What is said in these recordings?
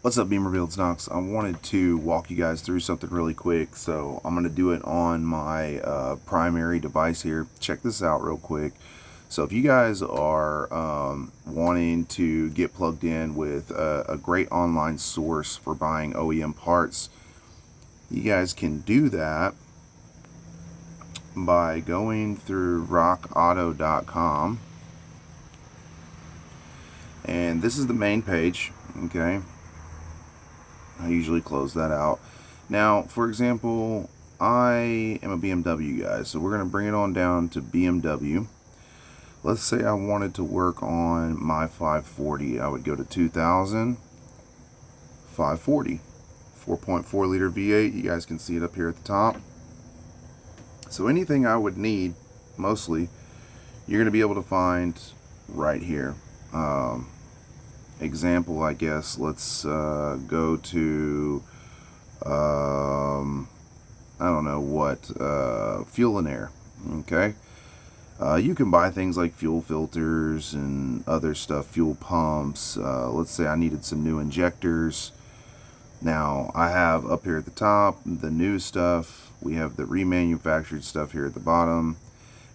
What's up, BimmerBuilds Knox? I wanted to walk you guys through something really quick, so I'm going to do it on my primary device here. Check this out real quick. So if you guys are wanting to get plugged in with a great online source for buying OEM parts, you guys can do that by going through RockAuto.com. And this is the main page, okay? I usually close that out. Now, for example, I am a BMW guy, so we're going to bring it on down to BMW. Let's say I wanted to work on my 540. I would go to 2000, 540, 4.4 liter V8. You guys can see it up here at the top. So anything I would need, mostly, you're going to be able to find right here. Example, I guess, let's go to I don't know what, fuel and air. Okay, you can buy things like fuel filters and other stuff, fuel pumps. Let's say I needed some new injectors. Now I have up here at the top the new stuff. We have the remanufactured stuff here at the bottom.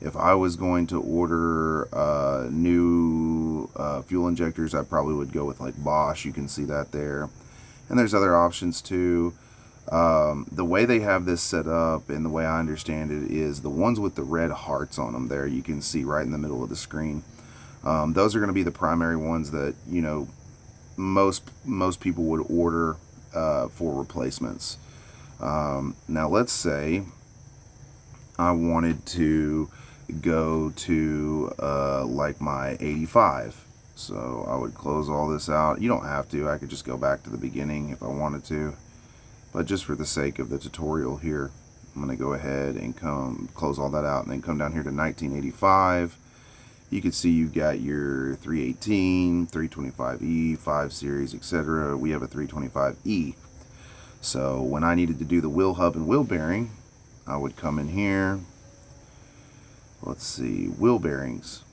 If I was going to order new fuel injectors, I probably would go with like Bosch. You can see that there. And there's other options too. The way they have this set up, and the way I understand it, is the ones with the red hearts on them there, you can see right in the middle of the screen. Those are going to be the primary ones that, you know, most people would order for replacements. Now let's say I wanted to go to like my 85, so I would close all this out. You don't have to. I could just go back to the beginning if I wanted to, but just for the sake of the tutorial here, I'm going to go ahead and close all that out and then come down here to 1985. You can see you've got your 318, 325E, 5 series, etc. We have a 325E. So when I needed to do the wheel hub and wheel bearing, I would come in here, let's see, wheel bearings,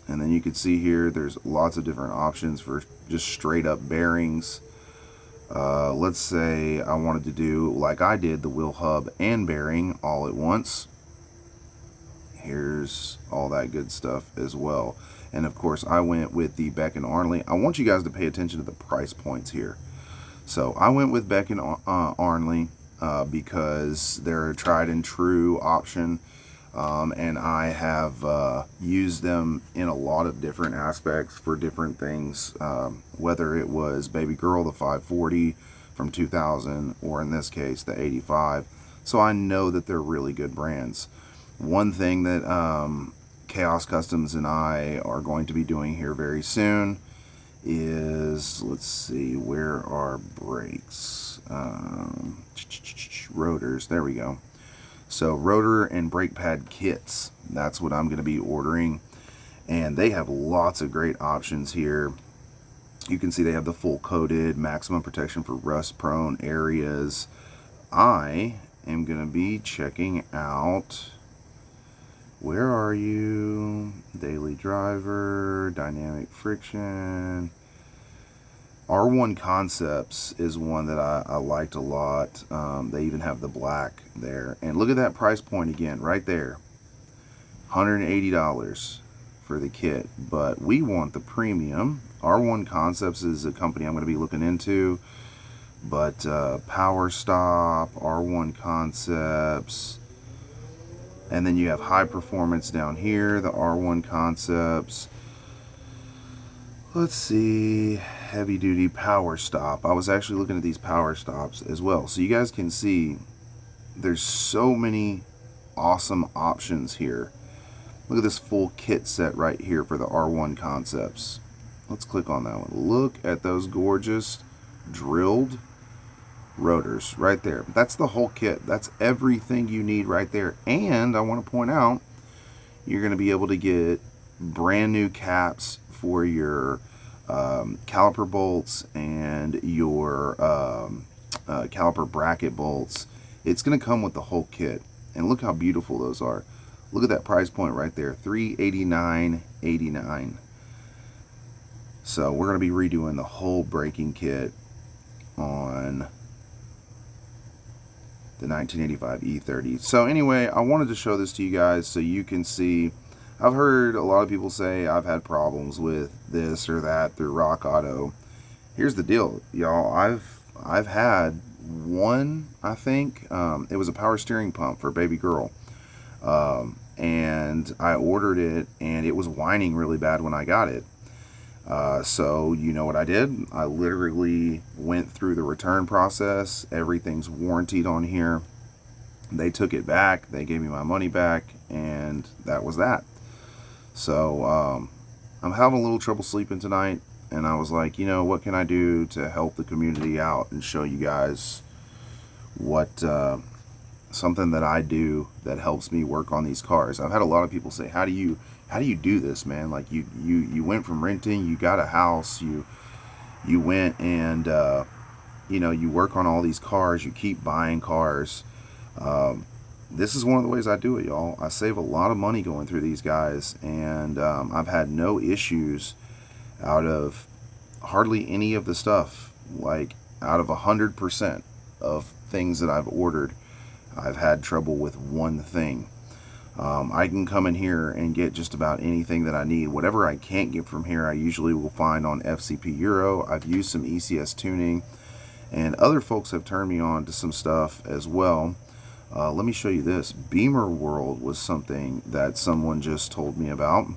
and then you can see here there's lots of different options for just straight up bearings. Let's say I wanted to do, like I did, the wheel hub and bearing all at once. Here's all that good stuff as well. And of course I went with the Beck & Arnley. I want you guys to pay attention to the price points here. So I went with Beck & Arnley because they're a tried and true option, and I have used them in a lot of different aspects for different things, whether it was Baby Girl, the 540 from 2000, or in this case the 85. So I know that they're really good brands. One thing that Chaos Customs and I are going to be doing here very soon is, let's see, where are brakes? Rotors, there we go. So rotor and brake pad kits, that's what I'm going to be ordering, and they have lots of great options here. You can see they have the full coated, maximum protection for rust prone areas. I am going to be checking out, where are you? Daily driver, dynamic friction. R1 Concepts is one that I liked a lot. They even have the black there. And look at that price point again, right there. $180 for the kit. But we want the premium. R1 Concepts is a company I'm going to be looking into. But Power Stop, R1 Concepts. And then you have High Performance down here, the R1 Concepts. Let's see, Heavy Duty Power Stop. I was actually looking at these Power Stops as well. So you guys can see there's so many awesome options here. Look at this full kit set right here for the R1 Concepts. Let's click on that one. Look at those gorgeous drilled rotors right there. That's the whole kit. That's everything you need right there. And I want to point out, you're going to be able to get brand new caps for your caliper bolts and your caliper bracket bolts. It's going to come with the whole kit, and look how beautiful those are. Look at that price point right there, $389.89. So we're going to be redoing the whole braking kit, on the 1985 E30. So anyway, I wanted to show this to you guys so you can see. I've heard a lot of people say I've had problems with this or that through RockAuto. Here's the deal, y'all. I've had one, I think, it was a power steering pump for baby girl, and I ordered it, and it was whining really bad when I got it. So you know what I did? I literally went through the return process. Everything's warranted on here. They took it back. They gave me my money back, and that was that. So I'm having a little trouble sleeping tonight, and I was like, you know, what can I do to help the community out and show you guys what something that I do that helps me work on these cars. I've had a lot of people say, how do you do this, man? Like you went from renting, you got a house, you went and you know, you work on all these cars, you keep buying cars. This is one of the ways I do it, y'all. I save a lot of money going through these guys, and I've had no issues out of hardly any of the stuff. Like out of 100% of things that I've ordered, I've had trouble with one thing. I can come in here and get just about anything that I need. Whatever I can't get from here, I usually will find on FCP Euro. I've used some ECS Tuning, and other folks have turned me on to some stuff as well. Let me show you this. BimmerWorld was something that someone just told me about,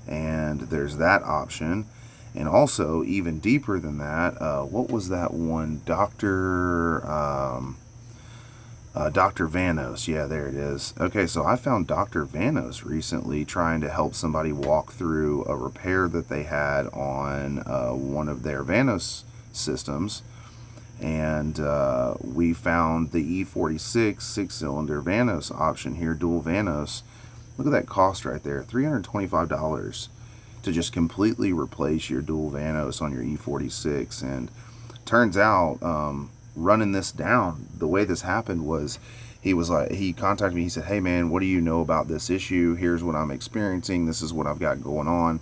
and there's that option. And also, even deeper than that, what was that one? Dr. Vanos. Yeah, there it is. Okay, so I found Dr. Vanos recently trying to help somebody walk through a repair that they had on one of their Vanos systems. And we found the E46 6-cylinder Vanos option here, dual Vanos. Look at that cost right there, $325 to just completely replace your dual Vanos on your E46. And turns out, running this down, the way this happened was, he contacted me. He said, hey man, what do you know about this issue? Here's what I'm experiencing. This is what I've got going on.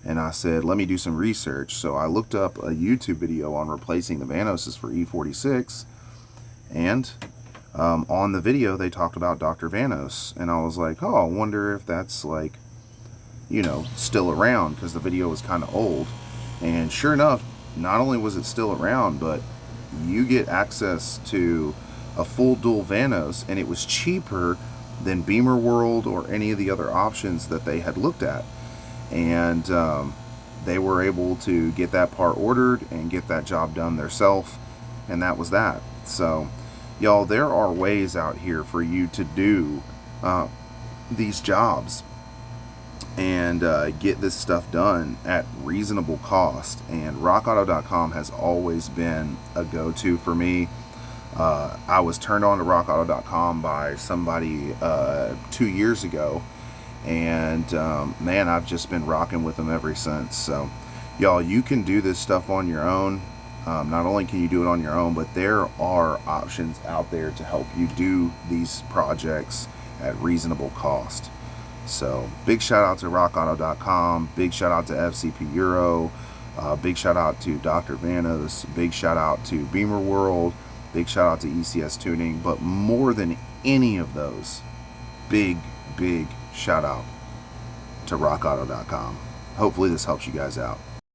And I said, let me do some research. So I looked up a YouTube video on replacing the Vanoses for E46, and on the video they talked about Dr. Vanos, and I was like, oh, I wonder if that's, like, you know, still around, because the video was kind of old. And sure enough, not only was it still around, but you get access to a full dual Vanos, and it was cheaper than BimmerWorld or any of the other options that they had looked at. And they were able to get that part ordered and get that job done themselves, and that was that. So y'all, there are ways out here for you to do these jobs and get this stuff done at reasonable cost. And RockAuto.com has always been a go-to for me. I was turned on to RockAuto.com by somebody 2 years ago, and man, I've just been rocking with them ever since. So y'all, you can do this stuff on your own. Not only can you do it on your own, but there are options out there to help you do these projects at reasonable cost. So big shout out to RockAuto.com, big shout out to FCP Euro, big shout out to Dr. Vanos, big shout out to BimmerWorld, big shout out to ECS Tuning. But more than any of those, big shout out to RockAuto.com. Hopefully this helps you guys out.